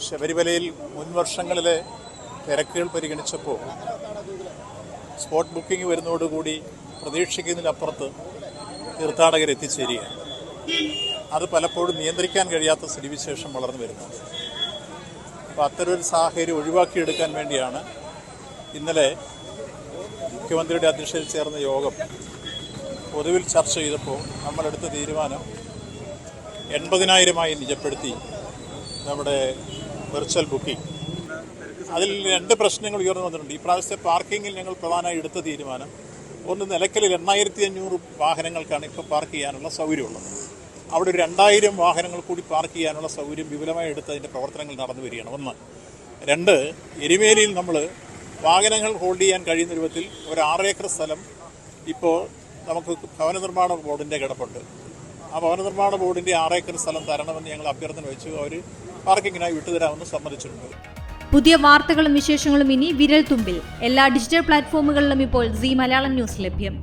ശബരിമലയിൽ മുൻവർഷങ്ങളിലെ തിരക്കുകൾ പരിഗണിച്ചപ്പോൾ spot booking വരുന്നതോടുകൂടി പ്രതീക്ഷിക്കുന്നതിനപ്പുറത്ത് തീർത്ഥാടകർ എത്തിച്ചേരുകയാണ്. അത് പലപ്പോഴും നിയന്ത്രിക്കാൻ കഴിയാത്ത സ്ഥിതിവിശേഷം വളർന്നു വരുന്നു. അപ്പോൾ അത്തരമൊരു സാഹചര്യം ഒഴിവാക്കിയെടുക്കാൻ വേണ്ടിയാണ് ഇന്നലെ മുഖ്യമന്ത്രിയുടെ അധ്യക്ഷതയിൽ ചേർന്ന യോഗം പൊതുവിൽ ചർച്ച ചെയ്തപ്പോൾ നമ്മളെടുത്ത തീരുമാനം 80,000 നിജപ്പെടുത്തി നമ്മുടെ വെർച്വൽ ബുക്കിംഗ്. അതിൽ 2 പ്രശ്നങ്ങൾ ഉയർന്നു വന്നിട്ടുണ്ട്. ഈ പ്രാവശ്യത്തെ പാർക്കിങ്ങിൽ ഞങ്ങൾ പ്രധാനമായി എടുത്ത തീരുമാനം, ഒന്ന്, നിലയ്ക്കലിൽ 8,500 വാഹനങ്ങൾക്കാണ് ഇപ്പോൾ പാർക്ക് ചെയ്യാനുള്ള സൗകര്യമുള്ളത്. അവിടെ ഒരു 2,000 വാഹനങ്ങൾ കൂടി പാർക്ക് ചെയ്യാനുള്ള സൗകര്യം വിപുലമായി എടുത്ത് അതിൻ്റെ പ്രവർത്തനങ്ങൾ നടന്നു വരികയാണ്. 1. 2, എരുമേലിയിൽ നമ്മൾ വാഹനങ്ങൾ ഹോൾഡ് ചെയ്യാൻ കഴിയുന്ന രൂപത്തിൽ ഒരു 6 ഏക്കർ സ്ഥലം ഇപ്പോൾ നമുക്ക് ഭവന നിർമ്മാണ ബോർഡിൻ്റെ കിടപ്പുണ്ട്. ആ ഭവന നിർമ്മാണ ബോർഡിൻ്റെ 6 ഏക്കർ സ്ഥലം തരണമെന്ന് ഞങ്ങൾ അഭ്യർത്ഥന വെച്ചു. അവർ പാർക്കിങ്ങിനായി വിട്ടുതരാമെന്ന് സമ്മതിച്ചിട്ടുണ്ട്. പുതിയ വാർത്തകളും വിശേഷങ്ങളും ഇനി വിരൽ തുമ്പിൽ. എല്ലാ ഡിജിറ്റൽ പ്ലാറ്റ്ഫോമുകളിലും ഇപ്പോൾ സീ മലയാളം ന്യൂസ് ലഭ്യം.